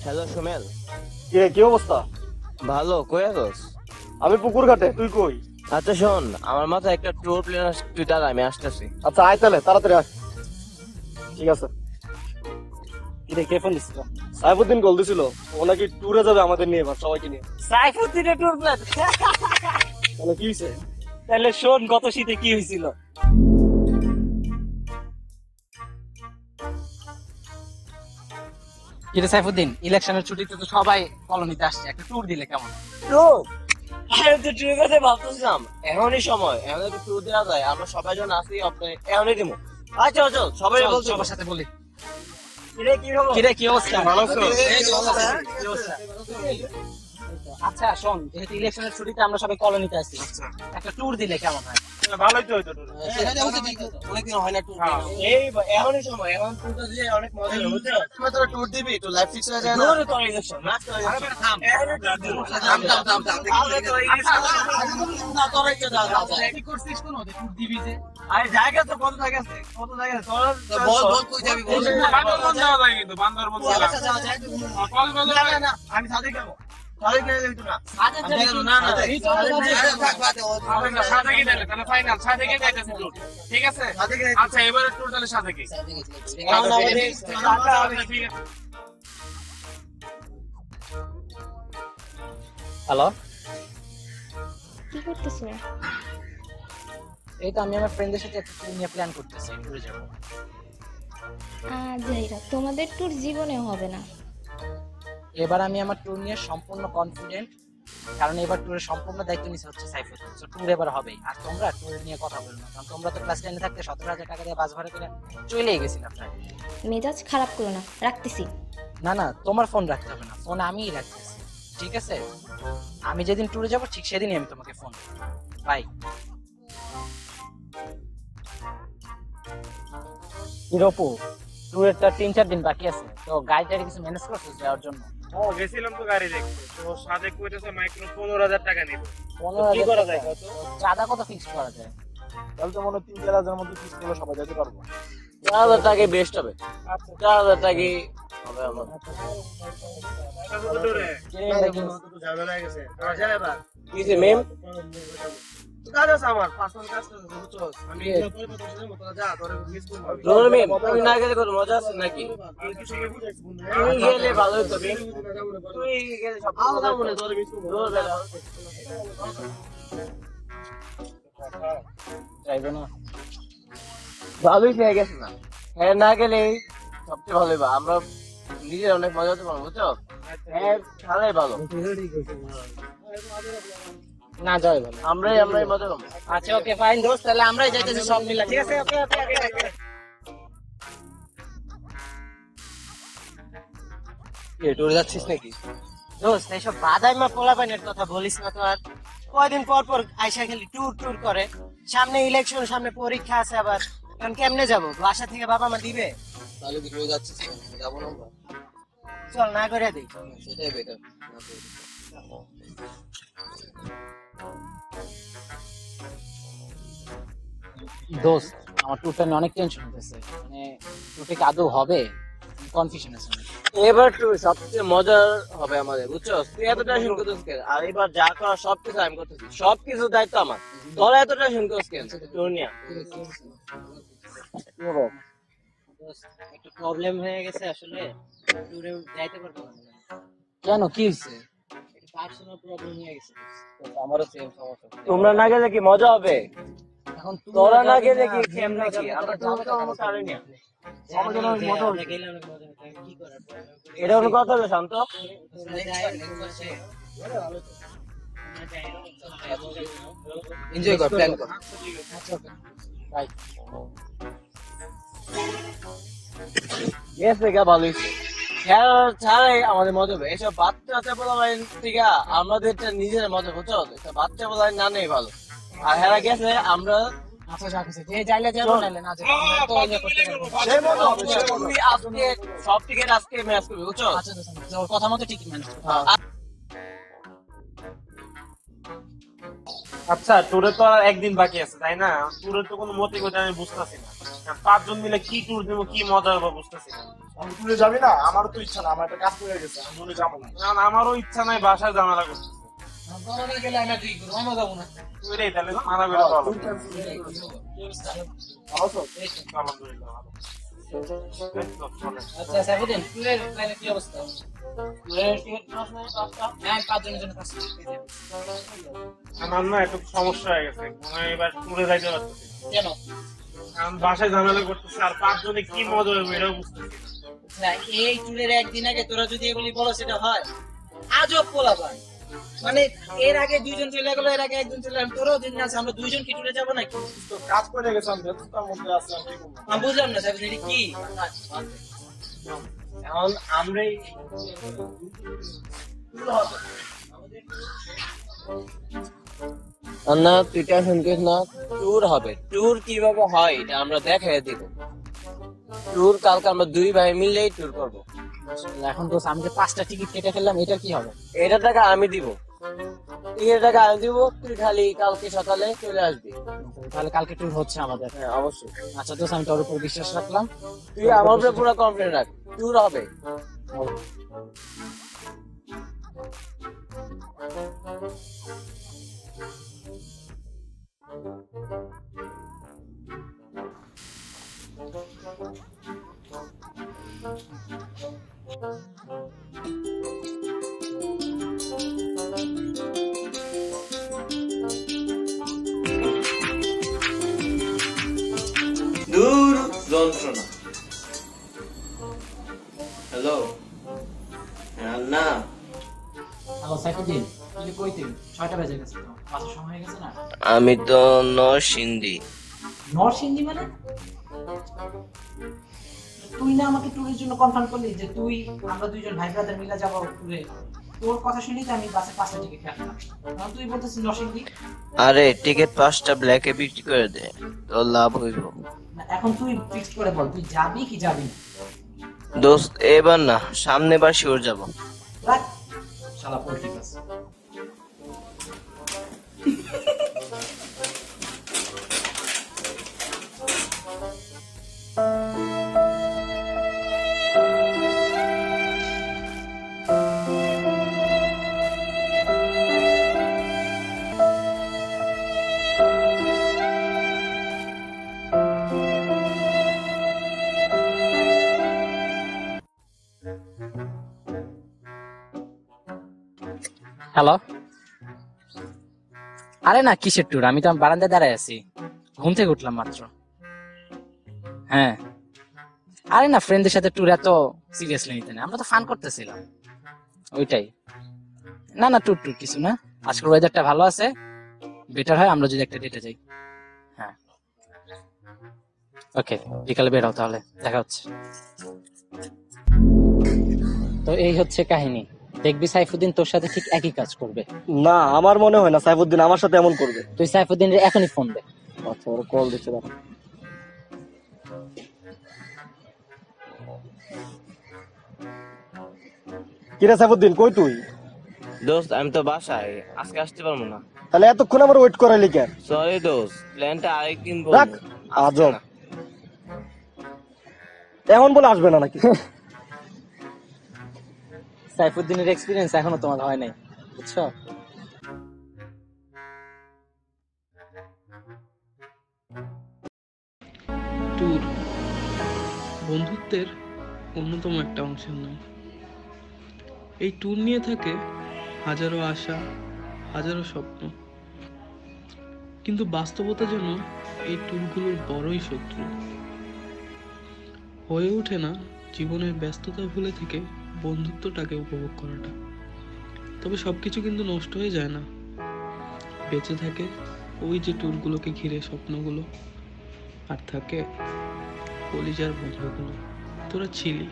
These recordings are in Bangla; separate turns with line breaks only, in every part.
হ্যালো সুমেল।
কি অবস্থা?
ভালো, কই আছোস?
আমি পুকুর ঘাটে, তুই কই?
আচ্ছা শোন, আমার মাথায় একটা ট্যুর প্ল্যান আছে, তুই দাঁড়া, আমি আসতেছি।
আচ্ছা আয় তাহলে, তাড়াতাড়ি আয়। ঠিক আছে। কিরে, কে ফোন দিছিল? সাইফুদ্দিন কল দিছিল, ও নাকি ট্যুরে যাবে আমাদের নিয়ে, এবার সবাইকে নিয়ে।
সাইফুদ্দিনের ট্যুর প্ল্যান।
তাহলে কি হয়েছে?
তাহলে শোন গত শীতে কি হয়েছিল।
কিরে সাইফুদ্দিন, ইলেকশনের ছুটিতে তো সবাই কলোনিতে আসছে, একটা ট্যুর দিলে কেমন?
ট্যুর? আমি তো ট্যুরের কথা ভাবতেছিলাম, এখনই সময়, এখন একটু ট্যুর দেওয়া যায়, আমরা সবাই যখন আসি আপনি এখনই দিব। আচ্ছা চল, সবাই
চল,
বলছি।
সবার সাথে বলি।
কিরে কি খবর?
কিরে কি অবস্থা?
ভালো আছো?
এই তো ভালো আছি। কি অবস্থা? আচ্ছা শোন, যেহেতু ইলেকশনের ছুটিতে আমরা সবাই কলোনিতে আছি, একটা ট্যুর দিলে কেমন হয়?
ভালোই তো হইতো।
অনেকদিন হয় না ট্যুর।
এই এখনই সময়, এখন ট্যুরটা দিয়ে অনেক মজা হবে, বুঝছো?
তুমি তোরা ট্যুর দিবি, তো লাইফ ফিক্স হয়ে যায় না?
দূরে তো ইলেকশন, না তো ইলেকশন।
থাম।
এখনই ট্যুর দিব।
থাম।
তাহলে তো ইলেকশন না তোরাই তো দাও।
কি করছিস কোন ওদের ট্যুর দিবি যে?
আরে জায়গা তো কত জায়গা আছে, কত জায়গা আছে,
বল কই যাবি বল।
বান্দরবন যাওয়া যায় কিন্তু বান্দরবন যাওয়া
আচ্ছা যাওয়া যায়।
কক্সবাজার
না, না, আমি সাথে যাবো। সাথে গেলে হইতো না।
সাথে
আমি
যাবি?
না, না,
এই চল,
সাথে
চল,
যাই।
চল, থাক, বাদ দে,
সাথে গিয়ে দিলে তাহলে ফাইনাল সাথে গিয়ে যাইতেছে ট্যুর ঠিক আছে
সাথে গেলে
আচ্ছা এবারে ট্যুর তাহলে সাথে গিয়ে
কারণ আমাদের টাকা হবে।
ঠিক আছে
হ্যালো,
কি করতেছো?
এই তো আমি আমার ফ্রেন্ডদের সাথে একটা ট্যুর নিয়ে প্ল্যান করতেছি, ট্যুরে যাব।
জাইরা, তোমাদের ট্যুর জীবনেও হবে না।
এবার আমি আমার ট্যুর নিয়ে সম্পূর্ণ কনফিডেন্ট, কারণ এবার ট্যুরের সম্পূর্ণ দায়িত্ব নিচ্ছে হচ্ছে সাইফুদ্দিন। সো ট্যুর এবার হবেই। আর তোমরা ট্যুর নিয়ে কথা বলো না, কারণ তোমরা তো ক্লাস 10 থাকতে 17,000 টাকা দিয়ে বাস ভাড়া করে চলেই গেছিলাম প্রায়।
মেজাজ খারাপ করো না, রাখতেছি।
না না, তোমার ফোন রাখতে হবে না, ফোন আমিই রাখতেছি, ঠিক আছে? আমি যেদিন ট্যুরে যাব ঠিক সেদিনই আমি তোমাকে ফোন করব। বাই। হিরোপু, ট্যুরের তো 3-4 দিন বাকি আছে, তো গাড়ি টাড়ি কিছু ম্যানেজ করছিস যাওয়ার জন্য?
ও গেছিলাম তো গাড়ি দেখতে তো সাথে কইতেছে মাইক্রো 15,000 টাকা নিব
15,000
কি করা যায় কত?
চাঁদা কত ফিক্স করা যায়?
তাহলে তো মনে হয় 3-4 হাজারের মধ্যে ফিক্স করলে সবাই যেতে পারবো।
4,000 টাকাই বেস্ট হবে। 4,000 টাকাই হবে আমার।
কত দূরে
ঝামেলা হয়ে গেছে।
কি যে মেম?
কাজ আছে আমার, পার্সোনাল কাজ আছে, বুঝছো? আমি
কি?
পরে কথা বলছিলাম, তোরা যা, তোরা মিস করবো।
তোমার মেম, তুমি না গেলে কোনো মজা আছে নাকি?
আমি কিছু কি বুঝাইছি বন্ধু?
তুমি গেলে ভালো হতো মেম। তুই গেলে সব
আও যাবো না, তোরা মিস করবো।
দূর বেলা।
চাইবে না?
ভালোই খেয়ে গেছে না, হ্যাঁ না গেলে সবচেয়ে ভালো হবে, আমরা নিজে অনেক মজা হতে পারবো, বুঝছো? হ্যাঁ খালাই ভালো,
না যাই ভালো।
আমরাই মজা পাবো।
আচ্ছা ওকে ফাইন দোস্ত, তাহলে আমরাই যাইতেছি সব মিলে, ঠিক আছে? ওকে ওকে ওকে।
ট্যুরে যাচ্ছিস নাকি?
দোস্ত এইসব বাদাইমা পোলাপাইনের কথা বলিস না তো আর। কয়দিন পর পর আইসা খালি ট্যুর ট্যুর করে। সামনে ইলেকশন, সামনে পরীক্ষা আছে আবার। এখন কেমনে যাবো? বাসা থেকে বাবা মা দিবে?
তাহলে কি ট্যুরে যাচ্ছিস? যাবো না আমরা,
চল না করে দিই।
সেটাই বেটার।
দোস্ত আমার ট্যুরটা নিয়ে অনেক টেনশন হতেছে, মানে ট্যুরটা কি আদৌ হবে? কনফিউশন আছে অনেক।
এবার ট্যুর সবচেয়ে মজার হবে আমাদের, বুঝছো? তুই এত টেনশন করতেছিস কেন? আর এবার যা করার সবকিছু আমি করতেছি, সবকিছু দায়িত্ব আমার। তোরা এত টেনশন করছিস কেন ট্যুর নিয়ে?
দোস্ত একটু প্রবলেম হয়ে গেছে আসলে, ট্যুরে যাইতে পারবো না। কেন, কি হয়েছে? একটু পার্সোনাল প্রবলেম হয়ে গেছে দোস্ত।
আমারও সেম সমস্যা।
তোমরা না গেলে কি মজা হবে?
এখন
তোরা না গেলে কি কেমনে কি? আমরা ট্যুর তো আমার কারণে নিয়ে।
আমার জন্য অনেক মজা হচ্ছে। গেলে অনেক মজা হতো, কি করার?
এটা কোনো কথা হলো শান্ত?
এনজয় কর, প্ল্যান কর। বাই।
গেছে গা ভালো হয়েছে, খেলা ছাড়াই আমাদের মজা হবে। এসব বাচ্চা বলা থেকে আমাদের নিজের মজা, বুঝছো? বাচ্চা বলা না নেই ভালো। আর হেরা গেছে, আমরা
আচ্ছা যা কিছু যে চাইলে যাবো, নাইলে না যাবো, আমরা তো এনজয় করতে পারবো।
সেই মজা হবে, সেই মজা। তুই আজকে সব টিকেট আজকে ম্যাচ করবি, বুঝছো?
আচ্ছা দোস্ত, ওর কথা মতো ঠিকই ম্যানেজ করবো।
আচ্ছা ট্যুরে তো আর একদিন বাকি আছে তাই না ট্যুরের তো কোনো মতে কথা আমি বুঝতেছি না 5 জন মিলে কি ট্যুর দেবো কি মজা হবে বুঝতেছি না
ট্যুরে যাবি না? আমারও তো ইচ্ছা না, আমার একটা কাজ পড়ে গেছে, আমি মনে যাবো না।
না, আমারও ইচ্ছা নাই বাসায় ঝামেলা করতে।
তোমরা গেলে আমরা কি করবো? আমরা যাবো না।
তুই রে তাহলে মানা করে চলো।
ভালো তো?
আলহামদুলিল্লাহ ভালো।
আচ্ছা সাইফুদ্দিন, ট্যুরের প্ল্যানের কি অবস্থা? ট্যুরের টিকিট পাস নাই পাঁচটা? হ্যাঁ, 5 জনের জন্য 5 টিকিট।
আমার না একটু সমস্যা হয়ে গেছে, মনে হয় এবার ট্যুরে যাইতে পারতেছি।
কেন?
কারণ বাসায় ঝামেলা করতেছে আর 5 জনে কি মজা হবে এটাও বুঝতেছি না।
না, এই ট্যুরের একদিন আগে তোরা যদি এগুলি বলো সেটা হয়? আজব পোলাপান। মানে এর আগে 2 জন চলে গেল, এর আগে 1 জন চলে গেল, তোরাও দিন আছে, আমরা 2 জন কি ট্যুরে যাবো নাকি?
তো কাজ পড়ে গেছে, আমি ব্যস্ততার মধ্যে আছি, আমি কি করবো?
আমি বুঝলাম না সাইফুদ্দিন, এটা কি?
এখন আমরাই না, তুই টেনশন করিস না, ট্যুর হবে। ট্যুর কিভাবে হয় এটা আমরা দেখাই দিব। ট্যুর কালকে আমরা 2 ভাই মিলেই ট্যুর করবো।
এখন তো আমি যে 5টা টিকিট কেটে ফেললাম, এটা কি হবে?
এটা টাকা আমি দিব, এই টাকা আমি দিব, তুই খালি কালকে সকালে চলে আসবি।
তাহলে কালকে ট্যুর হচ্ছে আমাদের।
হ্যাঁ অবশ্যই,
আচ্ছা দোস্ত, আমি তোর উপর বিশ্বাস রাখলাম।
তুই আমার উপরে পুরো কনফিডেন্ট রাখ, ট্যুর হবে। দূর যন্ত্রণা। হ্যালো না,
হ্যালো সাইফুদ্দিন, তুই কই? তুই 6টা বেজে গেছে তো, বাসার সময় হয়ে গেছে না?
আমি তো নরসিংদী।
নরসিংদী মানে? তুই না আমাকে ট্যুরের জন্য কনফার্ম করলি যে আমরা 2 জন ভাই ব্রাদার মিলে যাবো ট্যুরে। তোর কথা শুনি তো আমি বাসে 5টা টিকিট কাটলাম, আর তুই বলতেছিস নরসিংদী।
আরে টিকিট 5টা ব্ল্যাকে বিক্রি করে দে, তোর লাভ হইব।
না, এখন তুই ফিক্স করে বল, তুই যাবি কি যাবি না?
দোস্ত এবার না, সামনে বার শিওর যাব।
রাখ শালা পলিটিক্স। হ্যালো, আরে না কিসের ট্যুর, আমি তো বারান্দায় দাঁড়ায় আছি, ঘুম থেকে উঠলাম মাত্র। হ্যাঁ, আরে না ফ্রেন্ডদের সাথে ট্যুর এত সিরিয়াসলি নিতে না, আমরা তো ফান করতেছিলাম ওইটাই। না না ট্যুর ট্যুর কিছু না, আজকের ওয়েদারটা ভালো আছে, বেটার হয় আমরা যদি একটা ডেটে যাই। হ্যাঁ ওকে, বিকালে বের হও তাহলে, দেখা হচ্ছে। তো এই হচ্ছে কাহিনী, দেখবি সাইফুদ্দিন তোর সাথে ঠিক একই কাজ করবে।
না, আমার মনে হয় না সাইফুদ্দিন আমার সাথে এমন করবে।
তুই সাইফুদ্দিন এখনই ফোন দে।
আচ্ছা, ওর কল দিচ্ছে দাঁড়া। কিরে সাইফুদ্দিন, কই তুই?
দোস্ত আমি তো বাসায়, আজকে আসতে পারবো না।
তাহলে এতক্ষণ আমার ওয়েট করাইলি কেন?
সরি দোস্ত, প্ল্যানটা আরেকদিন
রাখ,
বলবো।
আজব। এমন বলে আসবে না নাকি?
সাইফুদ্দিনের এক্সপিরিয়েন্স এখনো তোমার হয় নাই, বুঝছো?
ট্যুর বন্ধুত্বের অন্যতম একটা অংশের নাম। এই ট্যুর নিয়ে থাকে হাজারো আশা, হাজারো স্বপ্ন, কিন্তু বাস্তবতা যেন এই ট্যুরগুলোর বড়ই শত্রু। হয়ে ওঠে না জীবনের ব্যস্ততা ভুলে থেকে বন্ধুত্বটাকে উপভোগ করাটা। তবে সবকিছু কিন্তু নষ্ট হয়ে যায় না, বেঁচে থাকে ওই যে ট্যুরগুলোকে ঘিরে স্বপ্নগুলো, আর থাকে কলিজার বন্ধুগুলো। তোরা ছিলি,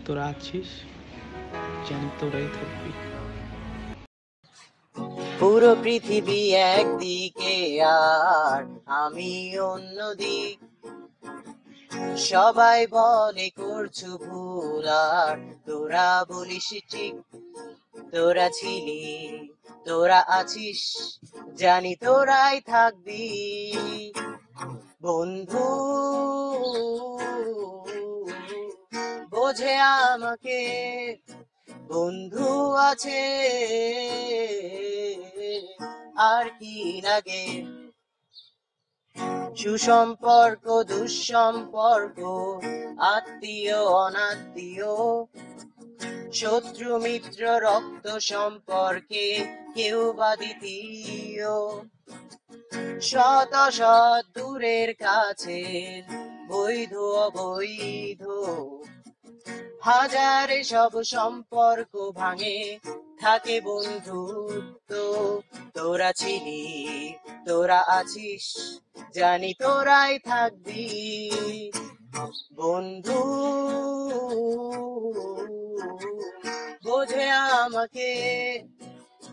তোরা আছিস, জানি তোরাই থাকবি।
পুরো পৃথিবী একদিকে আর আমি অন্যদিক, সবাই বলে করছো ভুল আর তোরা বলিস ঠিক। তোরা ছিলি, তোরা আছিস, জানি তোরাই থাকবি বন্ধু, বোঝে আমাকে, বন্ধু আছে আর কি লাগে। সুসম্পর্ক দুঃসম্পর্ক, আত্মীয় অনাত্মীয়, শত্রু মিত্র রক্ত সম্পর্কে কেউ বা দ্বিতীয়। শত শত দূরের কাছে, বৈধ অবৈধ, হাজারে সব সম্পর্ক ভাঙে, থাকে বন্ধুত্ব। তোরা ছিলি, তোরা আছিস, জানি তোরাই থাকবি, বন্ধু বোঝে আমাকে,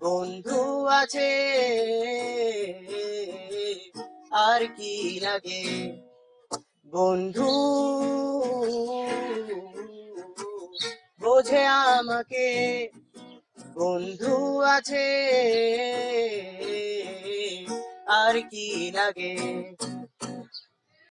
বন্ধু আছে আর কি লাগে। বন্ধু বোঝে আমাকে, বন্ধু আছে আর কি লাগে।